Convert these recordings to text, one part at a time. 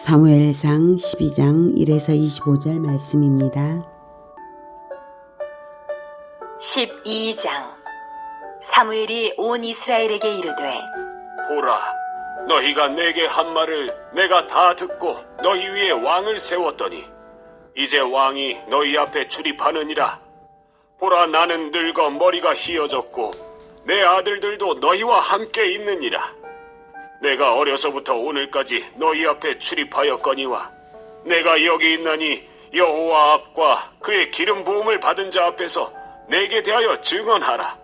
사무엘상 12장 1에서 25절 말씀입니다. 12장. 사무엘이 온 이스라엘에게 이르되, 보라, 너희가 내게 한 말을 내가 다 듣고 너희 위에 왕을 세웠더니 이제 왕이 너희 앞에 출입하느니라. 보라, 나는 늙어 머리가 희어졌고 내 아들들도 너희와 함께 있느니라. 내가 어려서부터 오늘까지 너희 앞에 출입하였거니와 내가 여기 있나니 여호와 앞과 그의 기름 부음을 받은 자 앞에서 내게 대하여 증언하라.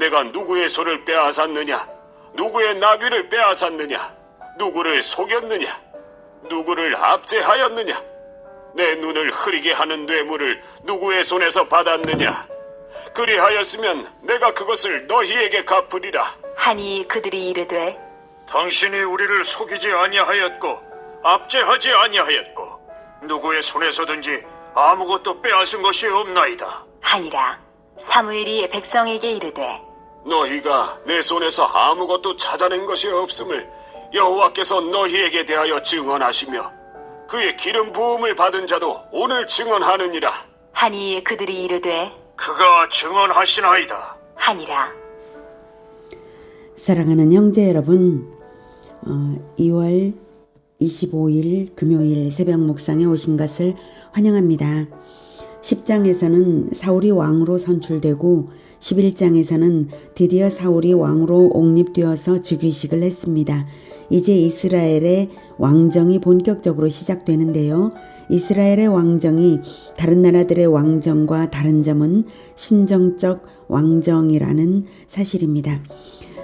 내가 누구의 소를 빼앗았느냐? 누구의 나귀를 빼앗았느냐? 누구를 속였느냐? 누구를 압제하였느냐? 내 눈을 흐리게 하는 뇌물을 누구의 손에서 받았느냐? 그리하였으면 내가 그것을 너희에게 갚으리라. 하니 그들이 이르되, 당신이 우리를 속이지 아니하였고 압제하지 아니하였고 누구의 손에서든지 아무것도 빼앗은 것이 없나이다 하니라. 사무엘이 백성에게 이르되, 너희가 내 손에서 아무것도 찾아낸 것이 없음을 여호와께서 너희에게 대하여 증언하시며 그의 기름 부음을 받은 자도 오늘 증언하느니라. 하니 그들이 이르되, 그가 증언하시나이다 하니라. 사랑하는 형제 여러분, 2월 25일 금요일 새벽 묵상에 오신 것을 환영합니다. 10장에서는 사울이 왕으로 선출되고 11장에서는 드디어 사울이 왕으로 옹립되어서 즉위식을 했습니다. 이제 이스라엘의 왕정이 본격적으로 시작되는데요. 이스라엘의 왕정이 다른 나라들의 왕정과 다른 점은 신정적 왕정이라는 사실입니다.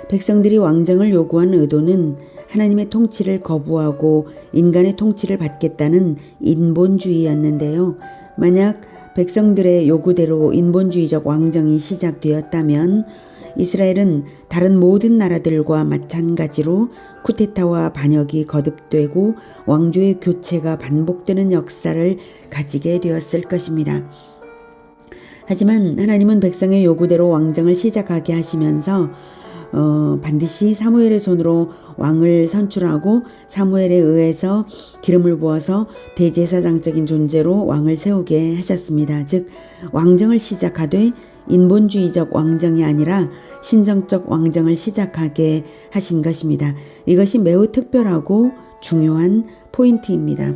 백성들이 왕정을 요구한 의도는 하나님의 통치를 거부하고 인간의 통치를 받겠다는 인본주의였는데요. 만약 백성들의 요구대로 인본주의적 왕정이 시작되었다면 이스라엘은 다른 모든 나라들과 마찬가지로 쿠데타와 반역이 거듭되고 왕조의 교체가 반복되는 역사를 가지게 되었을 것입니다. 하지만 하나님은 백성의 요구대로 왕정을 시작하게 하시면서 반드시 사무엘의 손으로 왕을 선출하고 사무엘에 의해서 기름을 부어서 대제사장적인 존재로 왕을 세우게 하셨습니다. 즉 왕정을 시작하되 인본주의적 왕정이 아니라 신정적 왕정을 시작하게 하신 것입니다. 이것이 매우 특별하고 중요한 포인트입니다.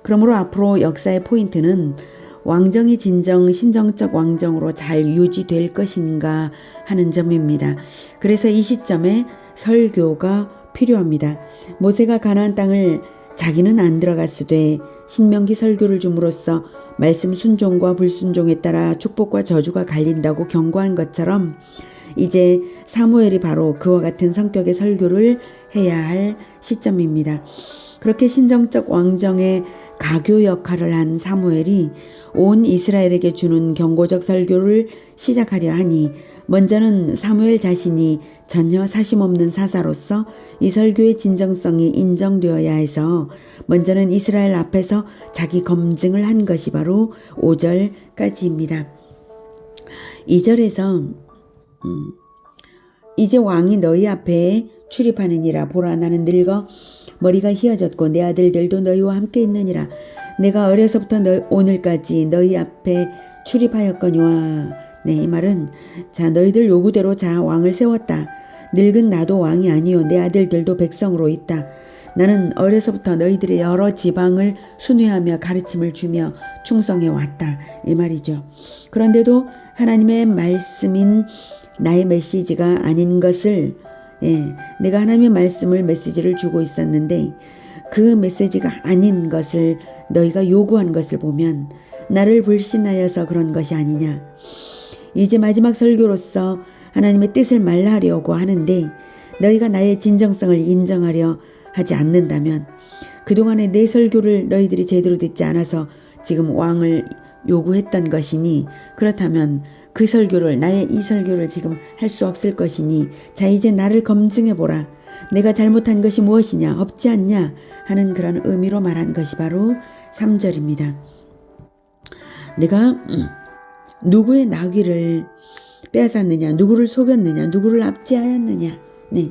그러므로 앞으로 역사의 포인트는 왕정이 진정 신정적 왕정으로 잘 유지될 것인가 하는 점입니다. 그래서 이 시점에 설교가 필요합니다. 모세가 가나안 땅을 자기는 안 들어갔으되 신명기 설교를 줌으로써 말씀 순종과 불순종에 따라 축복과 저주가 갈린다고 경고한 것처럼 이제 사무엘이 바로 그와 같은 성격의 설교를 해야 할 시점입니다. 그렇게 신정적 왕정의 가교 역할을 한 사무엘이 온 이스라엘에게 주는 경고적 설교를 시작하려 하니 먼저는 사무엘 자신이 전혀 사심없는 사사로서 이 설교의 진정성이 인정되어야 해서 먼저는 이스라엘 앞에서 자기 검증을 한 것이 바로 5절까지입니다. 2절에서 이제 왕이 너희 앞에 출입하느니라. 보라, 나는 늙어 머리가 희어졌고 내 아들들도 너희와 함께 있느니라. 내가 어려서부터 오늘까지 너희 앞에 출입하였거니와. 네, 이 말은 너희들 요구대로 왕을 세웠다. 늙은 나도 왕이 아니요 내 아들들도 백성으로 있다. 나는 어려서부터 너희들의 여러 지방을 순회하며 가르침을 주며 충성해 왔다. 이 말이죠. 그런데도 하나님의 말씀인 나의 메시지가 아닌 것을 내가 하나님의 말씀을 메시지를 주고 있었는데 그 메시지가 아닌 것을 너희가 요구한 것을 보면 나를 불신하여서 그런 것이 아니냐. 이제 마지막 설교로서 하나님의 뜻을 말하려고 하는데 너희가 나의 진정성을 인정하려 하지 않는다면 그동안의 내 설교를 너희들이 제대로 듣지 않아서 지금 왕을 요구했던 것이니 그렇다면 그 설교를 나의 이 설교를 지금 할 수 없을 것이니 자 이제 나를 검증해보라. 내가 잘못한 것이 무엇이냐 없지 않냐 하는 그런 의미로 말한 것이 바로 3절입니다. 내가 누구의 나귀를 빼앗았느냐 누구를 속였느냐 누구를 압제하였느냐. 네.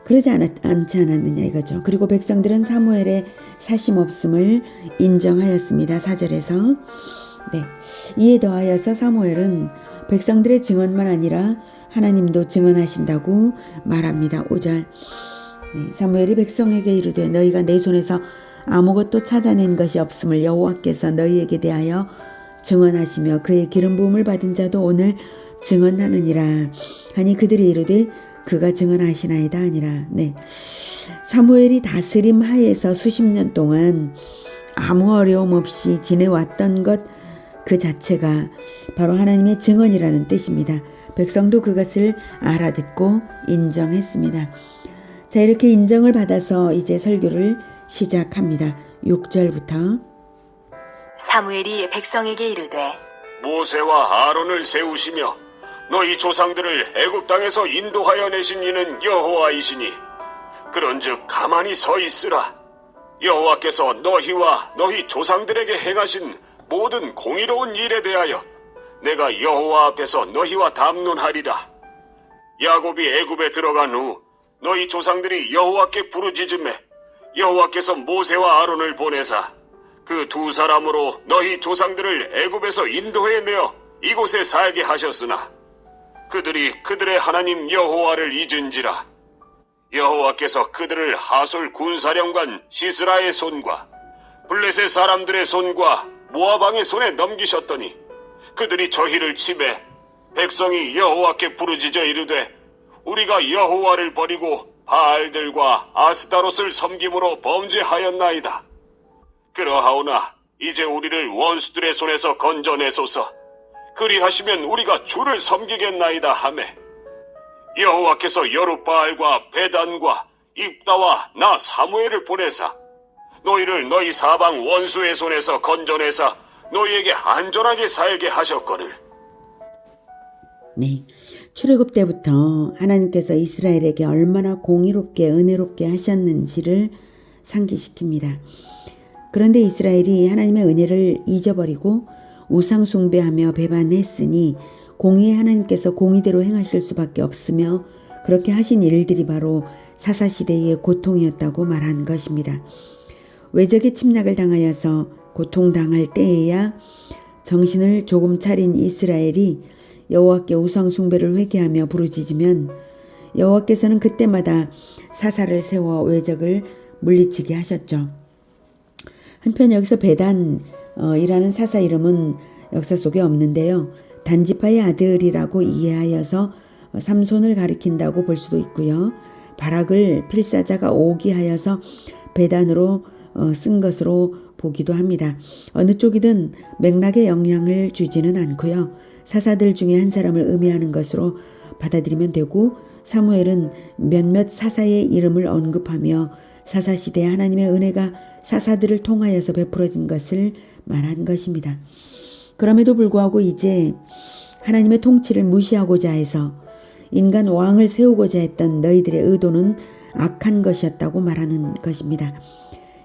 그러지 않지 않았느냐 이거죠. 그리고 백성들은 사무엘의 사심 없음을 인정하였습니다. 4절에서 네. 이에 더하여서 사무엘은 백성들의 증언만 아니라 하나님도 증언하신다고 말합니다. 5절 네. 사무엘이 백성에게 이르되 너희가 내 손에서 아무것도 찾아낸 것이 없음을 여호와께서 너희에게 대하여 증언하시며 그의 기름 부음을 받은 자도 오늘 증언하느니라 하니 그들이 이르되 그가 증언하시나이다 아니라. 네. 사무엘이 다스림 하에서 수십 년 동안 아무 어려움 없이 지내왔던 것 그 자체가 바로 하나님의 증언이라는 뜻입니다. 백성도 그것을 알아듣고 인정했습니다. 자, 이렇게 인정을 받아서 이제 설교를 시작합니다. 6절부터 사무엘이 백성에게 이르되 모세와 아론을 세우시며 너희 조상들을 애굽 땅에서 인도하여 내신 이는 여호와이시니 그런즉 가만히 서 있으라. 여호와께서 너희와 너희 조상들에게 행하신 모든 공의로운 일에 대하여 내가 여호와 앞에서 너희와 담론하리라. 야곱이 애굽에 들어간 후 너희 조상들이 여호와께 부르짖음에 여호와께서 모세와 아론을 보내사 그 두 사람으로 너희 조상들을 애굽에서 인도해 내어 이곳에 살게 하셨으나 그들이 그들의 하나님 여호와를 잊은지라. 여호와께서 그들을 하솔 군사령관 시스라의 손과 블레셋 사람들의 손과 모압 왕의 손에 넘기셨더니 그들이 저희를 치매 백성이 여호와께 부르짖어 이르되 우리가 여호와를 버리고 바알들과 아스다롯을 섬김으로 범죄하였나이다. 그러하오나 이제 우리를 원수들의 손에서 건져내소서. 그리하시면 우리가 주를 섬기겠나이다 하매 여호와께서 여룻바알과 베단과 입다와 나 사무엘을 보내사 너희를 너희 사방 원수의 손에서 건져내사 너희에게 안전하게 살게 하셨거늘. 네, 출애굽 때부터 하나님께서 이스라엘에게 얼마나 공의롭게 은혜롭게 하셨는지를 상기시킵니다. 그런데 이스라엘이 하나님의 은혜를 잊어버리고 우상 숭배하며 배반했으니 공의의 하나님께서 공의대로 행하실 수밖에 없으며 그렇게 하신 일들이 바로 사사시대의 고통이었다고 말한 것입니다. 외적의 침략을 당하여서 고통당할 때에야 정신을 조금 차린 이스라엘이 여호와께 우상 숭배를 회개하며 부르짖으면 여호와께서는 그때마다 사사를 세워 외적을 물리치게 하셨죠. 한편 여기서 베단이라는 사사 이름은 역사 속에 없는데요. 단지파의 아들이라고 이해하여서 삼손을 가리킨다고 볼 수도 있고요. 바락을 필사자가 오기하여서 베단으로 쓴 것으로 보기도 합니다. 어느 쪽이든 맥락에 영향을 주지는 않고요. 사사들 중에 한 사람을 의미하는 것으로 받아들이면 되고 사무엘은 몇몇 사사의 이름을 언급하며 사사시대에 하나님의 은혜가 사사들을 통하여서 베풀어진 것을 말한 것입니다. 그럼에도 불구하고 이제 하나님의 통치를 무시하고자 해서 인간 왕을 세우고자 했던 너희들의 의도는 악한 것이었다고 말하는 것입니다.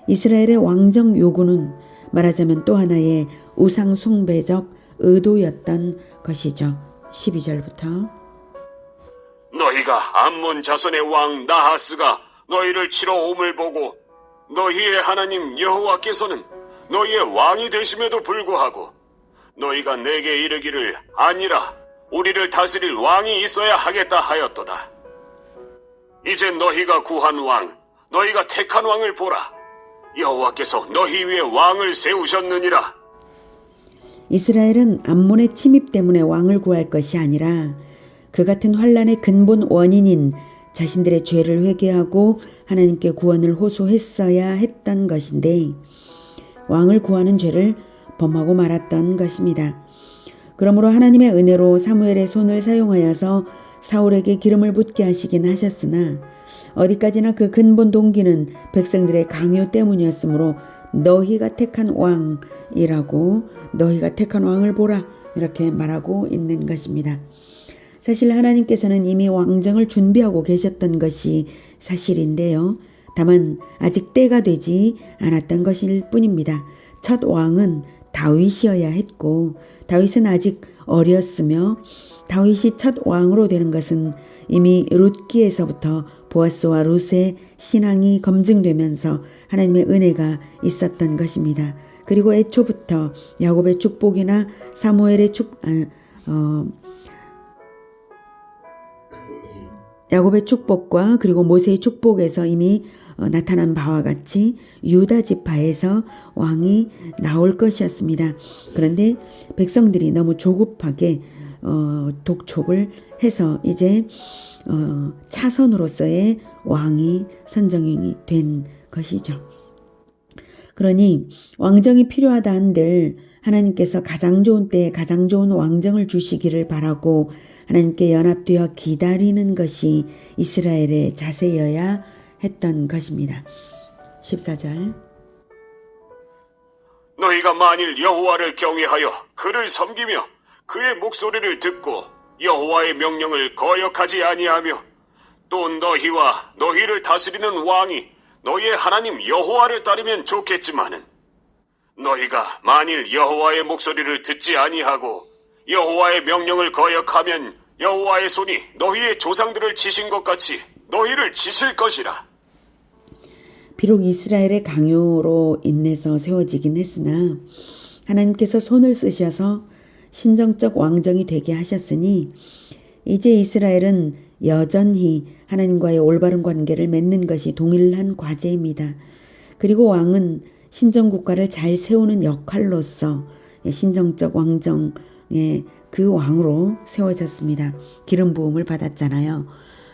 이스라엘의 왕정 요구는 말하자면 또 하나의 우상 숭배적 의도였던 것이죠. 12절부터 너희가 암몬 자손의 왕 나하스가 너희를 치러 옴을 보고 너희의 하나님 여호와께서는 너희의 왕이 되심에도 불구하고 너희가 내게 이르기를 아니라 우리를 다스릴 왕이 있어야 하겠다 하였도다. 이제 너희가 구한 왕, 너희가 택한 왕을 보라. 여호와께서 너희 위에 왕을 세우셨느니라. 이스라엘은 암몬의 침입 때문에 왕을 구할 것이 아니라 그 같은 환란의 근본 원인인 자신들의 죄를 회개하고 하나님께 구원을 호소했어야 했던 것인데 왕을 구하는 죄를 범하고 말았던 것입니다. 그러므로 하나님의 은혜로 사무엘의 손을 사용하여서 사울에게 기름을 붓게 하시긴 하셨으나 어디까지나 그 근본 동기는 백성들의 강요 때문이었으므로 너희가 택한 왕이라고 너희가 택한 왕을 보라 이렇게 말하고 있는 것입니다. 사실 하나님께서는 이미 왕정을 준비하고 계셨던 것이 사실인데요. 다만 아직 때가 되지 않았던 것일 뿐입니다. 첫 왕은 다윗이어야 했고 다윗은 아직 어렸으며 다윗이 첫 왕으로 되는 것은 이미 룻기에서부터 보아스와 룻의 신앙이 검증되면서 하나님의 은혜가 있었던 것입니다. 그리고 애초부터 야곱의 축복이나 사무엘의 야곱의 축복과 그리고 모세의 축복에서 이미 나타난 바와 같이 유다 지파에서 왕이 나올 것이었습니다. 그런데 백성들이 너무 조급하게 독촉을 해서 이제 차선으로서의 왕이 선정이 된 것이죠. 그러니 왕정이 필요하다 한들 하나님께서 가장 좋은 때에 가장 좋은 왕정을 주시기를 바라고 하나님께 연합되어 기다리는 것이 이스라엘의 자세여야 했던 것입니다. 14절. 너희가 만일 여호와를 경외하여 그를 섬기며 그의 목소리를 듣고 여호와의 명령을 거역하지 아니하며 또 너희와 너희를 다스리는 왕이 너희의 하나님 여호와를 따르면 좋겠지만은 너희가 만일 여호와의 목소리를 듣지 아니하고 여호와의 명령을 거역하면 여호와의 손이 너희의 조상들을 치신 것 같이 너희를 치실 것이라. 비록 이스라엘의 강요로 인해서 세워지긴 했으나 하나님께서 손을 쓰셔서 신정적 왕정이 되게 하셨으니 이제 이스라엘은 여전히 하나님과의 올바른 관계를 맺는 것이 동일한 과제입니다. 그리고 왕은 신정국가를 잘 세우는 역할로서 신정적 왕정의 그 왕으로 세워졌습니다. 기름 부음을 받았잖아요.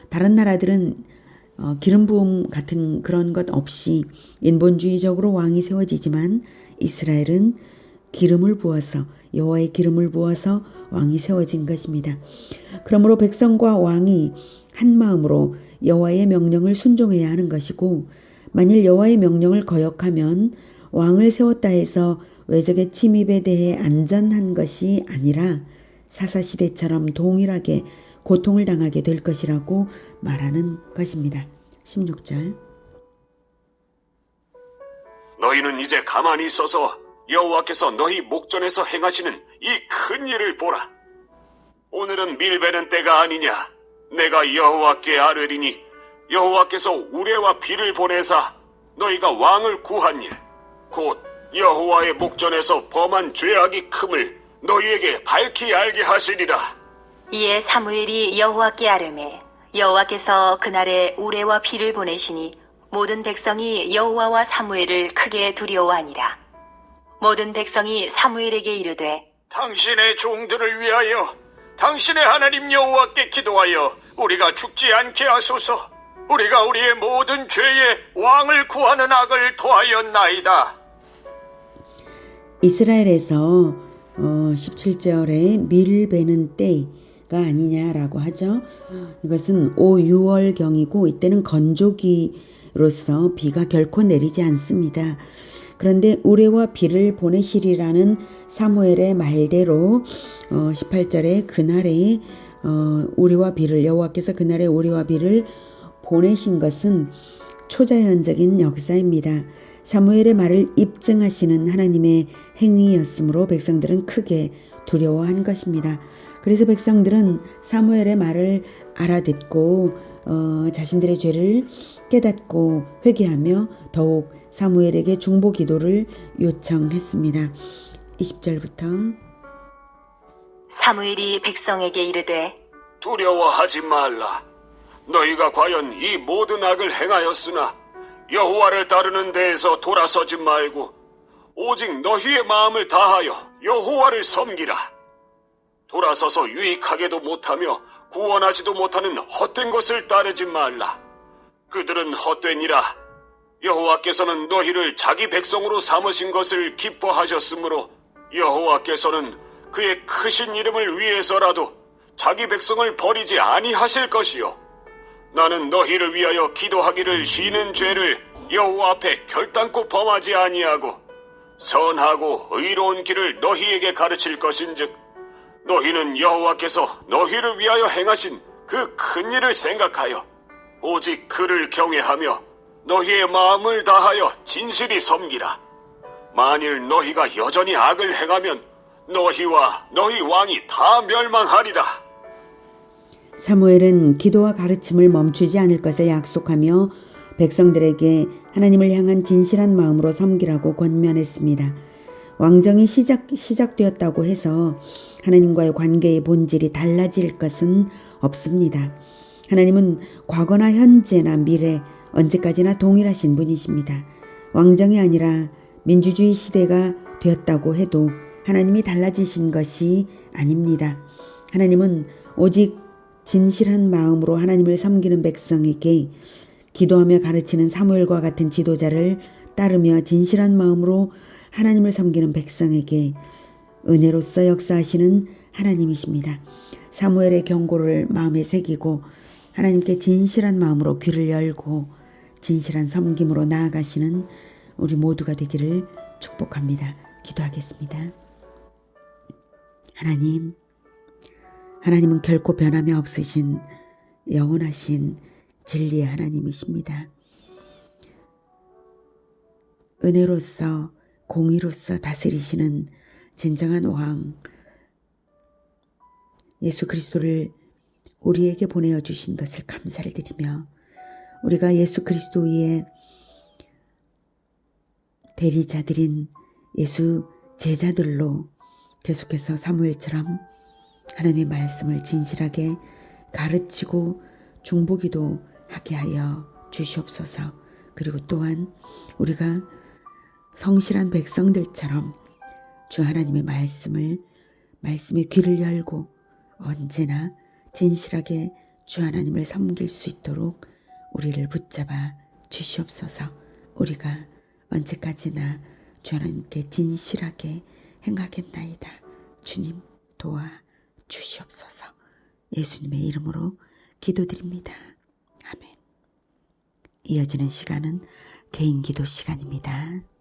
다른 나라들은 기름 부음 같은 그런 것 없이 인본주의적으로 왕이 세워지지만 이스라엘은 기름을 부어서 여호와의 기름을 부어서 왕이 세워진 것입니다. 그러므로 백성과 왕이 한 마음으로 여호와의 명령을 순종해야 하는 것이고 만일 여호와의 명령을 거역하면 왕을 세웠다 해서 외적의 침입에 대해 안전한 것이 아니라 사사시대처럼 동일하게 고통을 당하게 될 것이라고 말하는 것입니다. 16절. 너희는 이제 가만히 있어서 여호와께서 너희 목전에서 행하시는 이 큰 일을 보라. 오늘은 밀베는 때가 아니냐. 내가 여호와께 아뢰리니 여호와께서 우레와 비를 보내사 너희가 왕을 구한 일 곧 여호와의 목전에서 범한 죄악이 큼을 너희에게 밝히 알게 하시리라. 이에 사무엘이 여호와께 아뢰매 여호와께서 그날에 우레와 비를 보내시니 모든 백성이 여호와와 사무엘을 크게 두려워하니라. 모든 백성이 사무엘에게 이르되 당신의 종들을 위하여 당신의 하나님 여호와께 기도하여 우리가 죽지 않게 하소서. 우리가 우리의 모든 죄에 왕을 구하는 악을 토하였나이다. 이스라엘에서 17절에 밀베는 때가 아니냐라고 하죠. 이것은 5, 6월경이고 이때는 건조기로서 비가 결코 내리지 않습니다. 그런데 우레와 비를 보내시리라는 사무엘의 말대로 18절에 그날에 우레와 비를 여호와께서 그날에 우레와 비를 보내신 것은 초자연적인 역사입니다. 사무엘의 말을 입증하시는 하나님의 행위였으므로 백성들은 크게 두려워한 것입니다. 그래서 백성들은 사무엘의 말을 알아듣고 자신들의 죄를 깨닫고 회개하며 더욱 사무엘에게 중보 기도를 요청했습니다. 20절부터 사무엘이 백성에게 이르되 두려워하지 말라. 너희가 과연 이 모든 악을 행하였으나 여호와를 따르는 데에서 돌아서지 말고 오직 너희의 마음을 다하여 여호와를 섬기라. 돌아서서 유익하게도 못하며 구원하지도 못하는 헛된 것을 따르지 말라. 그들은 헛되니라. 여호와께서는 너희를 자기 백성으로 삼으신 것을 기뻐하셨으므로 여호와께서는 그의 크신 이름을 위해서라도 자기 백성을 버리지 아니하실 것이요. 나는 너희를 위하여 기도하기를 쉬는 죄를 여호와 앞에 결단코 범하지 아니하고 선하고 의로운 길을 너희에게 가르칠 것인즉 너희는 여호와께서 너희를 위하여 행하신 그 큰 일을 생각하여 오직 그를 경외하며 너희의 마음을 다하여 진실이 섬기라. 만일 너희가 여전히 악을 행하면 너희와 너희 왕이 다 멸망하리라. 사무엘은 기도와 가르침을 멈추지 않을 것을 약속하며 백성들에게 하나님을 향한 진실한 마음으로 섬기라고 권면했습니다. 왕정이 시작되었다고 해서 하나님과의 관계의 본질이 달라질 것은 없습니다. 하나님은 과거나 현재나 미래 언제까지나 동일하신 분이십니다. 왕정이 아니라 민주주의 시대가 되었다고 해도 하나님이 달라지신 것이 아닙니다. 하나님은 오직 진실한 마음으로 하나님을 섬기는 백성에게 기도하며 가르치는 사무엘과 같은 지도자를 따르며 진실한 마음으로 하나님을 섬기는 백성에게 은혜로서 역사하시는 하나님이십니다. 사무엘의 경고를 마음에 새기고 하나님께 진실한 마음으로 귀를 열고 진실한 섬김으로 나아가시는 우리 모두가 되기를 축복합니다. 기도하겠습니다. 하나님은 결코 변함이 없으신 영원하신 진리의 하나님이십니다. 은혜로서 공의로서 다스리시는 진정한 왕 예수 그리스도를 우리에게 보내어 주신 것을 감사를 드리며 우리가 예수 그리스도 위에 대리자들인 예수 제자들로 계속해서 사무엘처럼 하나님의 말씀을 진실하게 가르치고 중보기도 하게 하여 주시옵소서. 그리고 또한 우리가 성실한 백성들처럼 주 하나님의 말씀에 귀를 열고 언제나 진실하게 주 하나님을 섬길 수 있도록 우리를 붙잡아 주시옵소서. 우리가 언제까지나 주 하나님께 진실하게 행하겠나이다. 주님 도와 주시옵소서. 예수님의 이름으로 기도드립니다. 아멘. 이어지는 시간은 개인 기도 시간입니다.